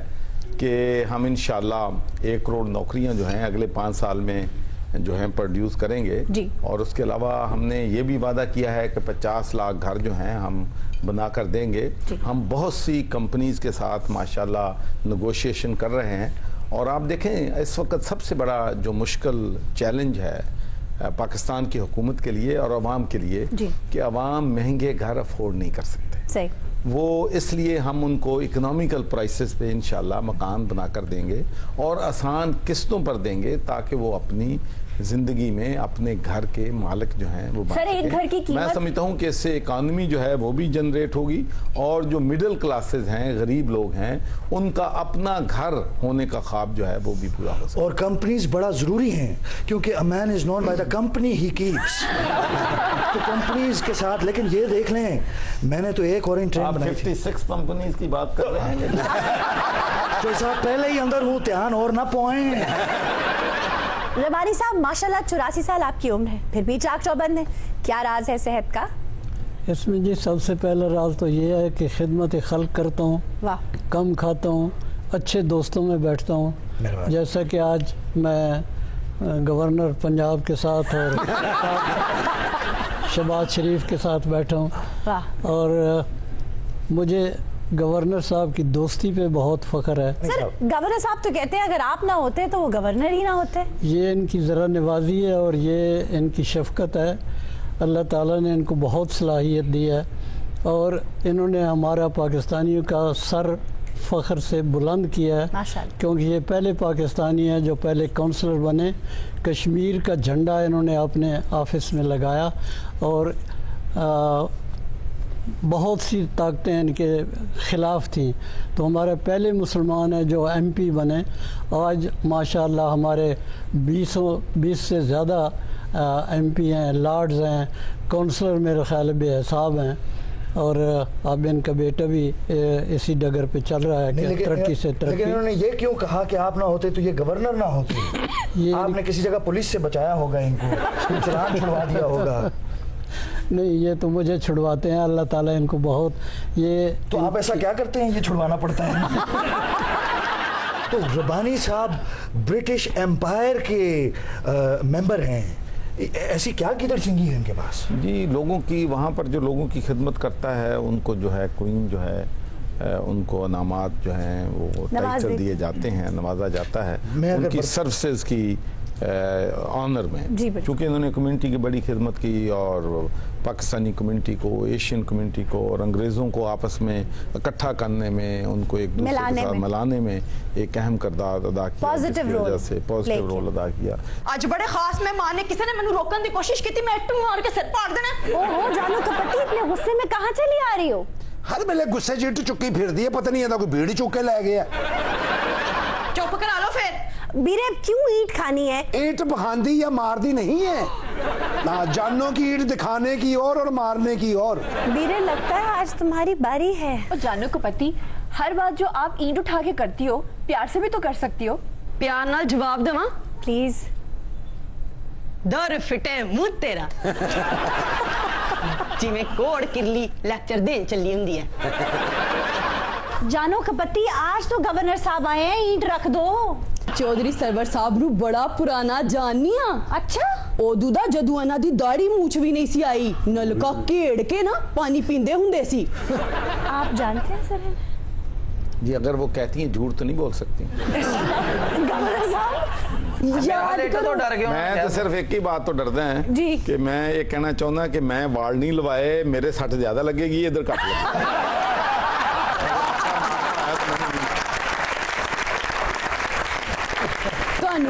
कि हम इंशाल्लाह 1 करोड़ नौकरियां जो हैं अगले 5 साल में जो हैं प्रोड्यूस करेंगे जी। और उसके अलावा हमने ये भी वादा किया है कि 50 लाख घर जो हैं हम बनाकर देंगे। हम बहुत सी कंपनीज के साथ माशाल्लाह नेगोशिएशन कर रहे हैं। और आप देखें, इस वक्त सबसे बड़ा जो मुश्किल चैलेंज है पाकिस्तान की हुकूमत के लिए और अवाम के लिए कि अवाम महंगे घर अफोर्ड नहीं कर सकते। सही। वो इसलिए हम उनको इकोनॉमिकल प्राइसेस पे इंशाल्लाह मकान बनाकर देंगे और आसान किस्तों पर देंगे ताकि वो अपनी जिंदगी में अपने घर के मालिक जो हैं वो सर, एक घर की कीमत, मैं समझता हूँ कि इससे इकॉनमी जो है वो भी जनरेट होगी और जो मिडिल क्लासेस हैं, गरीब लोग हैं, उनका अपना घर होने का ख्वाब जो है वो भी पूरा हो सकता है। और कंपनीज बड़ा जरूरी हैं क्योंकि a man is known by the company he keeps. तो कंपनीज के साथ, लेकिन ये देख लें, मैंने तो एक ऑरेंज ट्रेन बनाई थी। 56 कंपनीज की बात कर रहे हैं। तो साहब पहले ही अंदर हूँ, ध्यान और ना पाएं। रबानी साहब, माशाल्लाह 84 साल आपकी उम्र है, फिर भी चाक चौबंद है, क्या राज है सेहत का? इसमें जी सबसे पहला राज तो ये है कि खिदमत खल्क करता हूँ, कम खाता हूँ, अच्छे दोस्तों में बैठता हूँ। जैसा कि आज मैं गवर्नर पंजाब के साथ और शहबाज शरीफ के साथ बैठा हूँ और मुझे गवर्नर साहब की दोस्ती पे बहुत फ़ख्र है। सर, गवर्नर साहब तो कहते हैं अगर आप ना होते तो वो गवर्नर ही ना होते। ये इनकी ज़रा नवाजी है और ये इनकी शफ़क़त है। अल्लाह ताला ने इनको बहुत सलाहियत दी है और इन्होंने हमारा पाकिस्तानियों का सर फ़ख्र से बुलंद किया है, क्योंकि ये पहले पाकिस्तानी हैं जो पहले काउंसलर बने। कश्मीर का झंडा इन्होंने अपने ऑफिस में लगाया और बहुत सी ताकतें इनके ख़िलाफ़ थी, तो हमारे पहले मुसलमान हैं जो MP बने। आज माशाअल्लाह हमारे 20 से ज़्यादा MP हैं, लॉर्ड्स हैं, काउंसलर मेरे ख्याल बेहिसाब हैं, और अब इनका बेटा भी इसी डगर पे चल रहा है कि तरक्की से तरक्की। लेकिन इन्होंने ये क्यों कहा कि आप ना होते तो ये गवर्नर ना होते? ये आपने किसी जगह पुलिस से बचाया होगा इनको, चलान छुड़वा दिया होगा। नहीं, ये तो मुझे छुड़वाते हैं, अल्लाह ताला इनको बहुत ये। तो आप ऐसा क्या करते हैं ये छुड़वाना पड़ता है? तो रब्बानी साहब ब्रिटिश एम्पायर के मेंबर हैं, ऐसी क्या गिदड़ सिंगी है इनके पास? जी, लोगों की वहाँ पर जो लोगों की खिदमत करता है उनको जो है क्वीन जो है उनको इनामात जो हैं वो टाइटल दिए जाते हैं, नवाजा जाता है उनकी सर्विसेज की ऑनर में, क्योंकि इन्होंने कम्युनिटी की बड़ी खिदमत की और पाकिस्तानी कम्युनिटी को, एशियन कम्युनिटी को और अंग्रेज़ों को आपस में इकट्ठा करने में, उनको एक दूसरे के साथ मिलाने में एक अहम किरदार अदा किया, पॉजिटिव रोल अदा किया। आज बड़े खास मेहमान ने, किसी ने मैंने रोकने की कोशिश की थी, मैं इट्टू मार के सिर फाड़ देना। ओहो जानू कपटी, इतने गुस्से में कहाँ चली आ रही हो? हर वेले गुस्से च इट चुकी फिरदी है, पता नहीं कोई भीड़ चुक के लै गया। चुप करा लो फिर। बीरे क्यों ईंट खानी है? ईंट बखांदी या मारदी नहीं है ना, जानों की ईंट दिखाने की और मारने की और। बीरे लगता है आज तुम्हारी बारी है। और जानू कपति, हर बात जो आप ईंट उठा के करती हो प्यार से भी तो कर सकती हो। प्यार नाल जवाब देवा प्लीज। दर फिटे मुंह तेरा जिवें कोड़ किरली लेक्चर देन चली हुंदी है। जानो कपति, आज तो गवर्नर साहब आए हैं, ईंट रख दो। चौधरी सरवर साहब रू बड़ा पुराना जाननी आ। अच्छा, ओदू दा जदू इन्हां दी दाढ़ी मूछ भी नहीं सी आई, नलका घेड़ के ना पानी पींदे हुंदे सी। आप जानते हैं सर? जी, अगर वो कहती हैं झूठ तो नहीं बोल सकती। गवर्नर साहब याद करो, डर गए। मैं तो सिर्फ एक ही बात तो डरता है जी कि मैं ये कहना चाहूंगा कि मैं वाल नहीं लवाए, मेरे सट ज्यादा लगेगी, इधर कट लगेगी।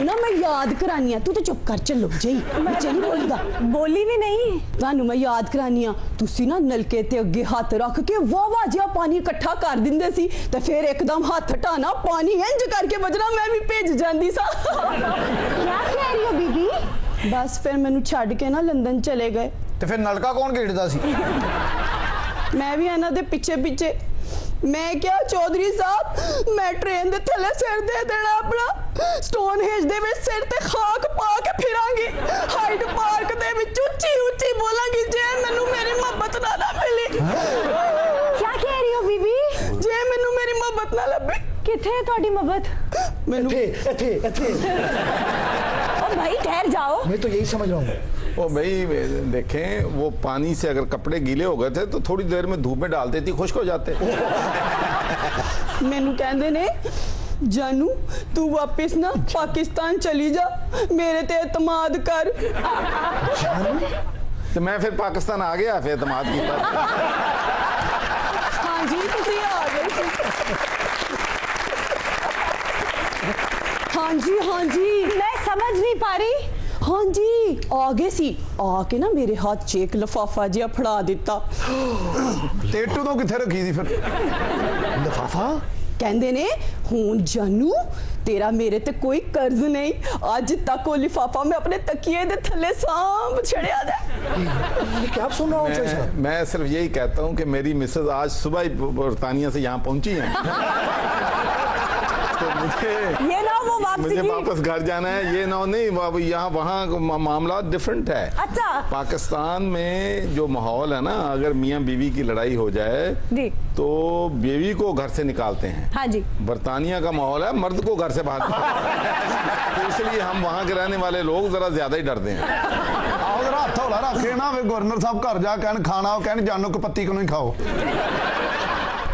ना मैं याद करानी, तू तो चुप कर, चलो जी बच्चे नहीं बोलदा। बोली भी नहीं। तानू मैं याद करानी, तुसी ना नलके ते अगे हाथ रख के वाह जिहा पानी इकट्ठा कर दिंदे सी ते फिर एकदम हाथ हटाना, पानी इंज करके बजना, मैं भी भेज जांदी सा। क्या कह रही हो बीबी? बस फिर मैनू छड़ के ना लंदन चले गए। ते फिर नलका कौन घेड़दा सी? मैं भी इन्हां दे पिछे पिछे। मैं क्या चौधरी साहब, मैं ट्रेन दे थले सिर दे देना अपना, स्टोन हेज दे विच सिर ते खाक पा के फिरांगी, हाइड पार्क दे विच उच्ची उच्ची बोलांगी जे मैनू मेरी मोहब्बत ना मिली। क्या कह रही हो बीबी? जे मैनू मेरी मोहब्बत ना लभी। किथे है तुम्हारी मोहब्बत? मैनू एथे ओ भाई ठहर जाओ। मैं तो यही समझ रहा हूँ। ओ भाई देखें, वो पानी से अगर कपड़े गीले हो गए थे तो थोड़ी देर में धूप में डाल देती, खुश्क हो जाते। मैनू कहंदे ने जानू तू वापस ना पाकिस्तान चली जा, मेरे ते एतमाद कर। तो मैं फिर पाकिस्तान आ गया, फिर एतमाद किया। हाँ जी, तुसी आ गए। हाँ जी मैं समझ नहीं पा रही। हाँ जी आ गए सी, आके ना मेरे हाथ चेक लिफाफा जिहा फड़ा दिता। टेटू तो किथे रखी थी फिर? लिफाफा कहंदे ने हुन जानू तेरा मेरे ते कोई कर्ज नहीं, आज तक वो लिफाफा मैं अपने तकिए दे थले सांभ छड़िया दे। क्या आप सुन रहा हूँ? मैं सिर्फ यही कहता हूँ कि मेरी मिसेज आज सुबह ही बरतानिया से यहाँ पहुंची है। तो मुझे वापस घर जाना है, ये ना नहीं, यहाँ वहाँ मामला डिफरेंट है। अच्छा, पाकिस्तान में जो माहौल है ना, अगर मियाँ बीवी की लड़ाई हो जाए जी तो बीवी को घर से निकालते हैं। हाँ जी। बरतानिया का माहौल है, मर्द को घर से बाहर तो इसलिए हम वहाँ के रहने वाले लोग जरा ज्यादा ही डरते हैं। आओ जरा हाथ हौला रखे ना, वे गवर्नर साहब घर जा कहन खाना, कहन जानो को पत्ती को नहीं खाओ।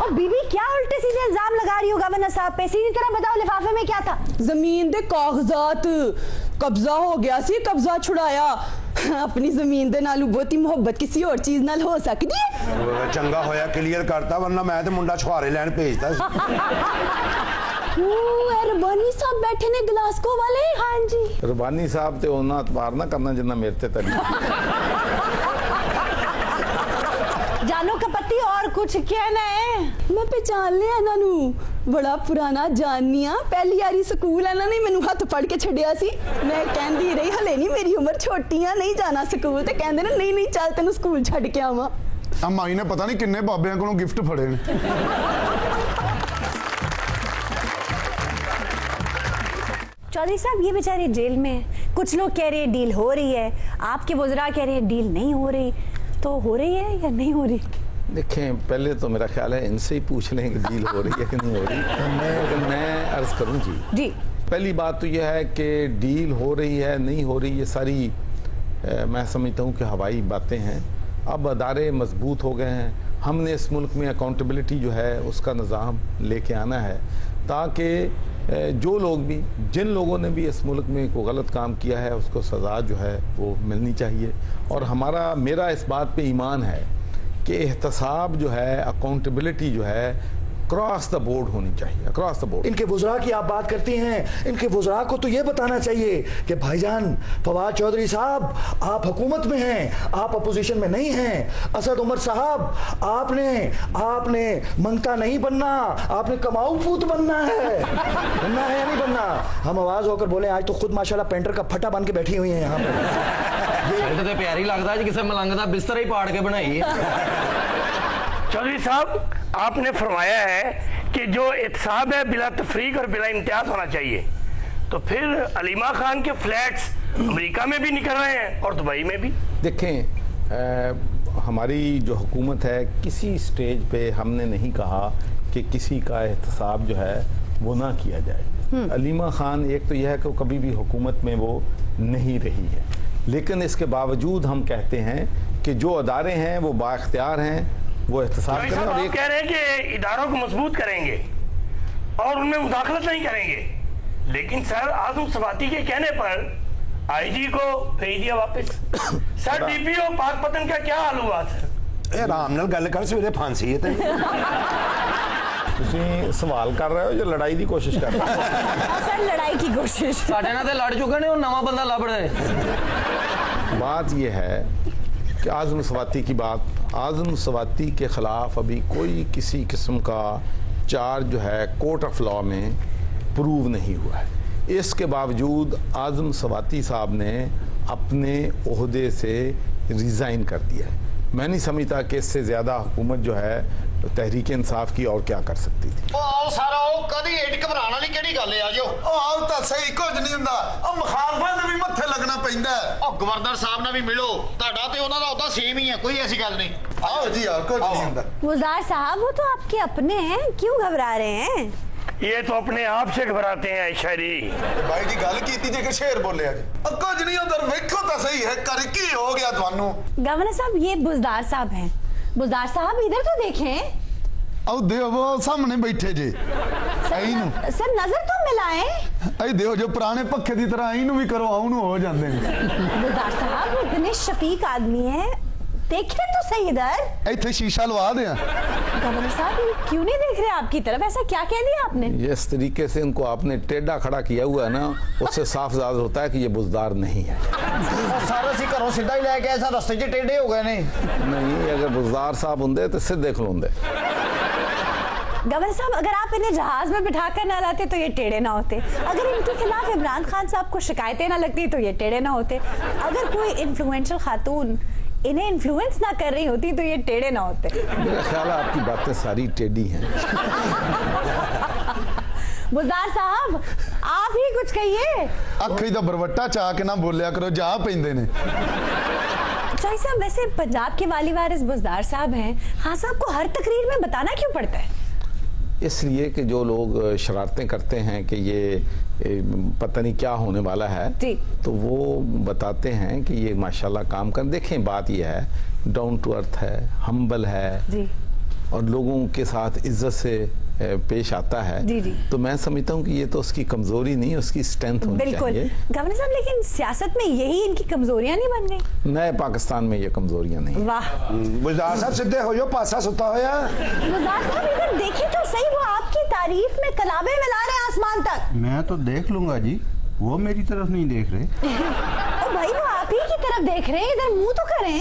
बीबी क्या उल्टे सीधे इल्जाम लगा रही हो गवर्नर साहब पे? सीधी तरह बताओ, लिफाफे में क्या था? जमीन दे कागजात, कब्जा हो गया सी, कब्जा छुड़ाया। अपनी जमीन दे नाल बहुती मोहब्बत किसी और चीज नाल हो सकती है? चंगा होया क्लियर करता, वरना मैं ते मुंडा छुआरे लैन भेजता। रबानी साहब बैठे ने ग्लासको वाले। हाँ जी। रबानी साहब ते ओना अतबार ना करना जिन्ना मेरे ते तरी। जानो का पति कुछ कहना है? मैं पहचान लिया इन्हां नूं, बड़ा पुराना जाननी आ। पहली वारी स्कूल इन्हां ने मैनू हथ फड़ के छड्डिया सी। मैं कहंदी रही हले नहीं मेरी उम्र छोटी आ, नहीं जाना स्कूल, ते कहंदे ने नहीं नहीं चल तेनू स्कूल छड्ड के आवां। माई ने पता नहीं किन्ने बाबियां कोलों गिफ्ट फड़े ने। चौधरी साहब ये बेचारे जेल में हैं। कुछ लोग कह रहे हैं डील हो रही है, आपके वज़रा कह रहे हैं डील नहीं हो रही, तो हो रही है या नहीं हो रही? देखें, पहले तो मेरा ख्याल है इनसे ही पूछ लें कि डील हो रही है कि नहीं हो रही। मैं अर्ज करूं जी, पहली बात तो यह है कि डील हो रही है नहीं हो रही, ये सारी मैं समझता हूं कि हवाई बातें हैं। अब अदारे मजबूत हो गए हैं, हमने इस मुल्क में अकाउंटेबिलिटी जो है उसका निज़ाम लेके आना है, ताकि जो लोग भी, जिन लोगों ने भी इस मुल्क में कोई गलत काम किया है उसको सज़ा जो है वो मिलनी चाहिए। और मेरा इस बात पे ईमान है कि एहतसाब जो है, अकाउंटेबिलिटी जो है क्रॉस द बोर्ड होनी चाहिए, अक्रॉस द बोर्ड। इनके वुज़रा की आप बात करती हैं, इनके वुज़रा को तो ये बताना चाहिए कि भाईजान फवाद चौधरी साहब आप हुकूमत में हैं, आप अपोजिशन में नहीं हैं। असद उमर साहब आपने मंगता नहीं बनना, आपने कमाऊ पूत बनना है या नहीं बनना? हम आवाज होकर बोले, आज तो खुद माशाल्लाह पेंटर का फटा बन के बैठी हुई हैं यहाँ पर। तो प्यारी लगता है किसी मलंग का बिस्तर ही पाड़ के बनाई है। चौधरी साहब, आपने फरमाया है कि जो एहतसाब है बिला तफरीक और बिला इम्तियाज होना चाहिए, तो फिर अलीमा खान के फ्लैट्स अमेरिका में भी निकल रहे हैं और दुबई में भी। देखें, हमारी जो हुकूमत है, किसी स्टेज पे हमने नहीं कहा कि किसी का एहतसाब जो है वो ना किया जाए। अलीमा खान एक तो यह है कि कभी भी हुकूमत में वो नहीं रही है, लेकिन इसके बावजूद हम कहते हैं कि जो अदारे हैं वो बाख्तियार हैं, वो एहतसाब करें। और कह रहे हैं कि इदारों को मजबूत करेंगे और उनमें मुदाखलत नहीं करेंगे, लेकिन सर आजम सवाती के कहने पर आईजी को भेज दिया वापस। सर डीपीओ पाकपतन का क्या हाल हुआ सर? आराम नाल गल कर, सवेरे फांसी है तेन। तुसीं सवाल कर रहे हो जो लड़ाई की कोशिश कर रहे हो? सर लड़ाई की कोशिश साडे नाल ते लड़ चुके ने, नवा बंदा लभ रहे। बात यह है कि आज़म सवाती की बात, आज़म सवाती के ख़िलाफ़ अभी कोई किसी किस्म का चार्ज जो है कोर्ट ऑफ लॉ में प्रूव नहीं हुआ है। इसके बावजूद आज़म सवाती साहब ने अपने ओहदे से रिज़ाइन कर दिया है। मैं नहीं समझता कि इससे ज़्यादा हुकूमत जो है तहरीक इंसाफ की और क्या कर सकती थी। आओ सारा ओ कदी एड घबराण वाली केड़ी गल है? आजो आओ तां सही, कुछ नहीं हुंदा। ओ मुखालफां दे भी मत्थे लगना पैंदा है। ओ गवर्नर साहब नाल भी मिलो, तुहाडा ते उन्हां दा उदा सेम ही है, कोई ऐसी गल नहीं। आओ जी आओ, कुछ नहीं हुंदा। वज़ार साहब वो तो आपके अपने हैं, क्यों घबरा रहे हैं? ये तो अपने आप से घबराते हैं शायरी। भाई जी गल कीती जे कि शेर बोले आज। कुछ नहीं उधर वेखो तां सही है, कर की हो गया थानू? गवर्नर साहब ये बुज़दार साहब हैं। बुज़दार साहब इधर तो देखें। आओ देव वो सामने बैठे जे। सर नजर तो मिलाएं। आई देव जो पुराने पक्खे की तरह आई भी करो, आऊ हो जाते हैं। बुज़दार साहब इतने शफीक आदमी हैं, देखें तो सही इधर। इतने शीशा लवा दे। गवर्नर साहब क्यों नहीं देख रहे आपकी तरफ? ऐसा क्या कह दिया आपने? इस तरीके से इनको आपने टेढ़ा खड़ा किया हुआ है ना, उससे साफ जाहिर होता है कि ये बुज़दार नहीं है। सारा सी घरों सीधा ही लेके ऐसा रास्ते च टेढ़े हो गए नहीं, अगर बुज़दार साहब होंगे तो सीधे खलोंदे। गवर्नर साहब अगर आप इन्हें जहाज में बिठा कर ना लाते तो ये टेढ़े ना होते, अगर इनके खिलाफ इमरान खान साहब को शिकायतें ना लगती तो ये टेढ़े ना होते, अगर कोई इन्फ्लुएंशियल खातून इन्हें इन्फ्लुएंस ना कर रही होती तो ये टेढ़े ना होते। मेरा ख्याल है आपकी बातें सारी टेढ़ी हैं। बुज़दार साहब आप ही कुछ कहिए। अखी दा बरवट्टा चा के ना बोलिया करो, जा पैंदे ने। चौधरी साहब वैसे पंजाब के वाली वारिस बुज़दार साहब हैं, खान साहब को हर तकरीर में बताना क्यों पड़ता है? इसलिए कि जो लोग शरारतें करते हैं कि ये पता नहीं क्या होने वाला है, तो वो बताते हैं कि ये माशाल्लाह काम कर। देखें बात ये है, डाउन टू अर्थ है, हम्बल है और लोगों के साथ इज्जत से पेश आता है। तो मैं समझता हूँ कि ये तो उसकी कमजोरी नहीं, उसकी स्ट्रेंथ होनी चाहिए। गवर्नर साहब लेकिन सियासत में यही इनकी कमजोरियां नहीं बन गई? नए पाकिस्तान में ये कमजोरियां नहीं। वाह बुज़दार साहब सीधे हो जो, पासा सुता होया। बुज़दार साहब इधर देखिए तो सही, वो आपकी तारीफ में कलाबे मिला रहे हैं आसमान तक। मैं तो देख लूंगा जी, वो मेरी तरफ नहीं देख रहे। ओ भाई वो आप ही की तरफ देख रहे हैं, इधर मुंह तो करें।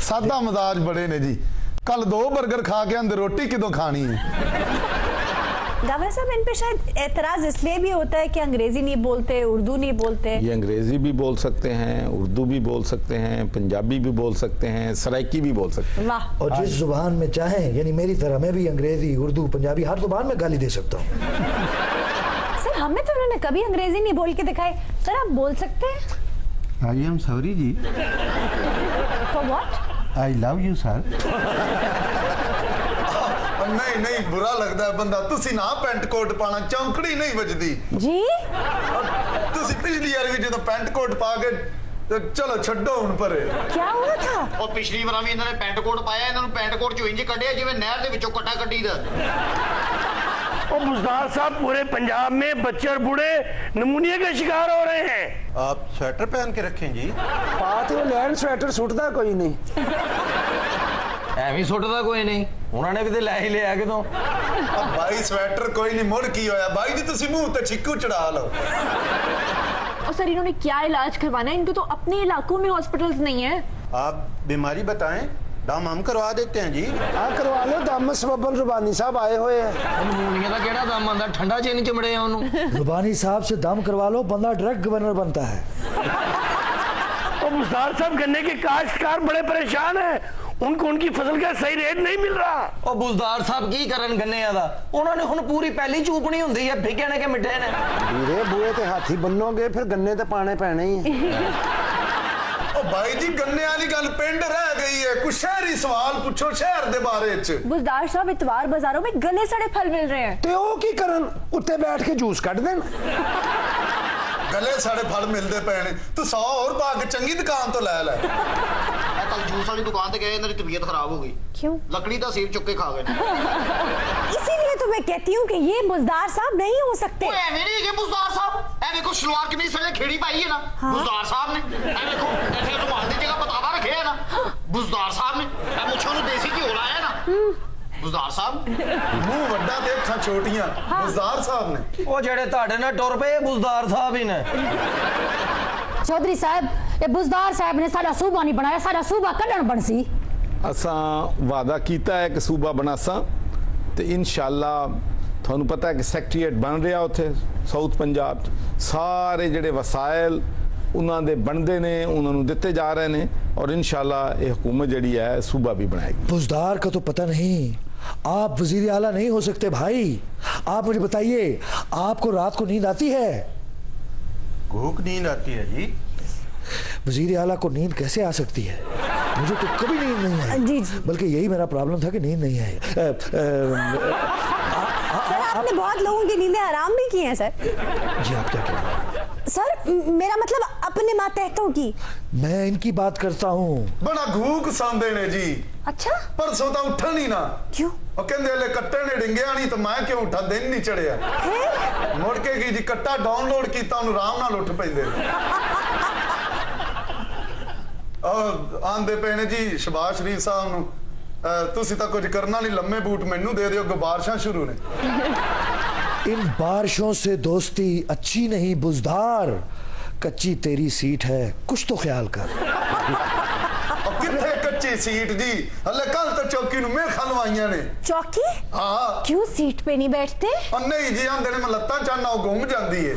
सादा मजाज बड़े ने जी, कल 2 बर्गर खा के अंदर रोटी किदों खानी है? गावरा साहब, इन पे शायद एतराज इसलिए भी होता है कि अंग्रेजी नहीं बोलते, उर्दू नहीं बोलते। ये अंग्रेजी भी बोल सकते हैं, उर्दू भी बोल सकते हैं, पंजाबी भी बोल सकते हैं, सराइकी भी बोल सकते हैं। वाह। और जिस जुबान में चाहें, यानी मेरी तरह मैं भी अंग्रेजी, उर्दू, पंजाबी हर जुबान में गाली दे सकता हूँ। सर, हमें तो उन्होंने कभी अंग्रेजी नहीं बोल के दिखाई। सर, आप बोल सकते हैं? आई एम सॉरी जी। For what? I love you sir. नहीं नहीं, बुरा लगता है बंदा। तुसी ना पेंट कोट पाना, चौंकड़ी नहीं बजदी जी। तुसी पिछली बार भी जो पेंट कोट पा के चलो छड्डो हुन परे। क्या हुआ था? और पिछली बार भी इन्होंने पेंट कोट पाया, इन्होंने पेंट कोट चों इंज कढ़िया जिवें नहर दे विचों कट्टा कड्डी दा। और बुजदार साहब, पूरे पंजाब में बच्चे और बूढ़े नमूनिया के शिकार हो रहे हैं। आप स्वेटर पहन के रखें जी। पाते हो लैंड स्वेटर सुटदा कोई नहीं। ਐਵੇਂ ਸੁੱਟਦਾ ਕੋਈ ਨਹੀਂ, ਉਹਨਾਂ ਨੇ ਵੀ ਤੇ ਲੈ ਹੀ ਲਿਆ ਕਿਦੋਂ। भाई स्वेटर कोई नहीं, मुड़ की होया भाई जी, तुसी मुंह ते छिक्कू चढ़ा लो। और सर, इन्होंने क्या इलाज करवाना है? इनको तो अपने इलाकों में हॉस्पिटल्स नहीं है। आप बीमारी बताएं, दम हम करवा देते हैं जी। हाँ करवा लो दम, सबबन रुबानी साहब आए हुए हैं। नमूनिया का केड़ा दम आंदा, ठंडा च नहीं चिमड़े ਉਹਨੂੰ। रुबानी साहब से दम करवा लो, बंदा ड्रग गवर्नर बनता है। और बुजदार साहब, गन्ने के काश्तकार बड़े परेशान हैं, उनको उनकी फसल का सही रेट नहीं मिल रहा। ਉਹ ਬੁਜ਼ਦਾਰ ਸਾਹਿਬ ਕੀ ਕਰਨ ਗੰਨਿਆਂ ਦਾ? ਉਹਨਾਂ ਨੇ ਹੁਣ ਪੂਰੀ ਪਹਿਲੀ ਚੂਪਣੀ ਹੁੰਦੀ ਹੈ, ਫਿੱਕੇ ਨੇ ਕਿ ਮਿੱਠੇ ਨੇ। ਵੀਰੇ ਬੂਏ ਤੇ ਹਾਥੀ ਬੰਨੋਗੇ ਫਿਰ ਗੰਨੇ ਤੇ ਪਾਣੇ ਪੈਣੇ ਹੀ ਹੈ। ओ भाई जी, गन्ने वाली गल पिंड रह गई है, कुछ शहरी सवाल पूछो शहर दे बारे च। बुजदार साहब, इतवार बाजारों में गले सड़े फल मिल रहे हैं। ਤੇ ਉਹ ਕੀ ਕਰਨ, ਉੱਤੇ ਬੈਠ ਕੇ ਜੂਸ ਕੱਢ ਦੇਣ। गले साढ़े फल मिलते पे ने, तू 100 और पा के चंगी दुकान तो ले ले। मैं कल जूस वाली दुकान पे गए, इनकी तबीयत खराब हो गई। क्यों? लकड़ी का सेब चुक के खा गए। इसीलिए तो मैं कहती हूँ कि ये बुजदार साहब नहीं हो सकते। एवें नहीं है बुजदार साहब, ए देखो सलवार कितनी सड़े खेड़ी पाई है ना। हाँ? बुजदार साहब ने ए देखो ऐसे रुमाल दी जगह बतावा रखे है ना। बुजदार साहब ने ए मुछों नु देसी घी लाया ना। बुजदार साहब मुंह वड्डा ते अखां छोटियां। बुजदार साहब ने ਉਹ ਜਿਹੜੇ ਤੁਹਾਡੇ ਨਾਲ ਟੁਰ ਪਏ, ਬੁਜ਼ਦਾਰ ਸਾਹਿਬ ਹੀ ਨੇ। चौधरी साहब, ये बुजदार साहब ने साडा सूबा नहीं बनाया, साडा सूबा कढ़न बनसी। असां वादा कीता है कि सूबा बनासा ते इंशाअल्लाह ਤੁਹਾਨੂੰ पता है कि सैक्रेटरीएट बन रहा उत्थे साउथ पंजाब सारे ਜਿਹੜੇ वसाइल ਉਹਨਾਂ ਦੇ ਬਣਦੇ ਨੇ, ਉਹਨਾਂ ਨੂੰ ਦਿੱਤੇ ਜਾ ਰਹੇ ਨੇ और इंशाअल्लाह ये हुकूमत जड़ी है सूबा भी बनाएगी। बुजदार का तो पता नहीं, आप वजीर आला नहीं हो सकते भाई। आप मुझे बताइए, आपको रात को नींद आती है? भूख नींद आती है जी। वजीर आला को नींद कैसे आ सकती है? मुझे तो कभी नींद नहीं आई। जी जी। बल्कि यही मेरा प्रॉब्लम था कि नींद नहीं आई। सर, आपने बहुत लोगों की नींदें आराम भी की हैं सर। जी, आप क्या कह रहे हैं? सर, मेरा मतलब अपने मातहतों की। मैं इनकी बात करता हूँ। बड़ा घूक सांदे ने जी। अच्छा, परसों तो उठन ही ना। क्यों? ਉਹ ਕਹਿੰਦੇ ਹਲੇ ਕੱਟੇ ਨੇ ਡਿੰਗਿਆ ਨਹੀਂ ਤਾਂ ਮੈਂ ਕਿਉਂ ਉੱਠਾ, ਦਿਨ ਨਹੀਂ ਚੜਿਆ। ਮੁੜ ਕੇ ਕੀ ਜੀ, ਕੱਟਾ ਡਾਊਨਲੋਡ ਕੀਤਾ, ਉਹਨੂੰ ਆਰਾਮ ਨਾਲ ਉੱਠ ਪੈਂਦੇ ਨੇ। ਆਂਦੇ ਪਏ ਨੇ ਜੀ ਸ਼ਬਾਸ਼ ਸ਼ਰੀਫ ਸਾਹਿਬ ਨੂੰ, ਤੁਸੀਂ ਤਾਂ ਕੁਝ ਕਰਨਾ ਨਹੀਂ, ਲੰਮੇ ਬੂਟ ਮੈਨੂੰ ਦੇ ਦਿਓ, ਬਾਰਿਸ਼ਾਂ ਸ਼ੁਰੂ ਨੇ। इन बारिशों से दोस्ती अच्छी नहीं बुजदार, कच्ची तेरी सीट है, कुछ तो ख्याल कर। किथे कच्ची सीट जी, हले कल तो चौकी नु मैं खलवाइयां ने। चौकी? हाँ। क्यों सीट पे नहीं बैठते? नहीं जी, आंदे ने मैं लत्तां चाहना, वो घूम जाती है।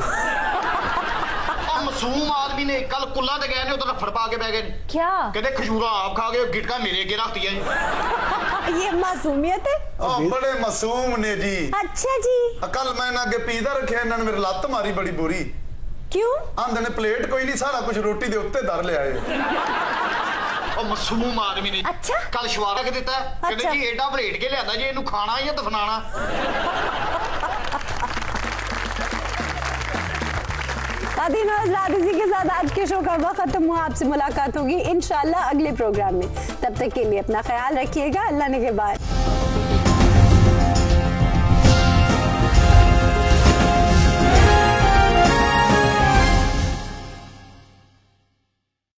मासूम आदमी ने कल कुल्ला ते गए ने, उधर रफड़ पा के बह गए। क्या? कहते खजूरा आप खा गए, गिटका मेरे अगे रख दिया। ये मासूमियत है? बड़े मासूम ने जी। अच्छा जी। कल मैं अगे पीदा रखे, इन्होंने मेरी लत्त मारी बड़ी बुरी। क्यों? आंदे ने प्लेट कोई नहीं, सारा कुछ रोटी दे उत्ते धर ले आए। मासूम आदमी ने अच्छा कल शवारा के दिता है। कहते जी एडा भलेट के लिया जी, इनू खाना या दफनाना। खातिन और हज़रात, इसी के साथ आज के शो का वक्त खत्म हुआ। आपसे मुलाकात होगी इंशाल्लाह अगले प्रोग्राम में। तब तक के लिए अपना ख्याल रखिएगा। अल्लाह ने के बाद।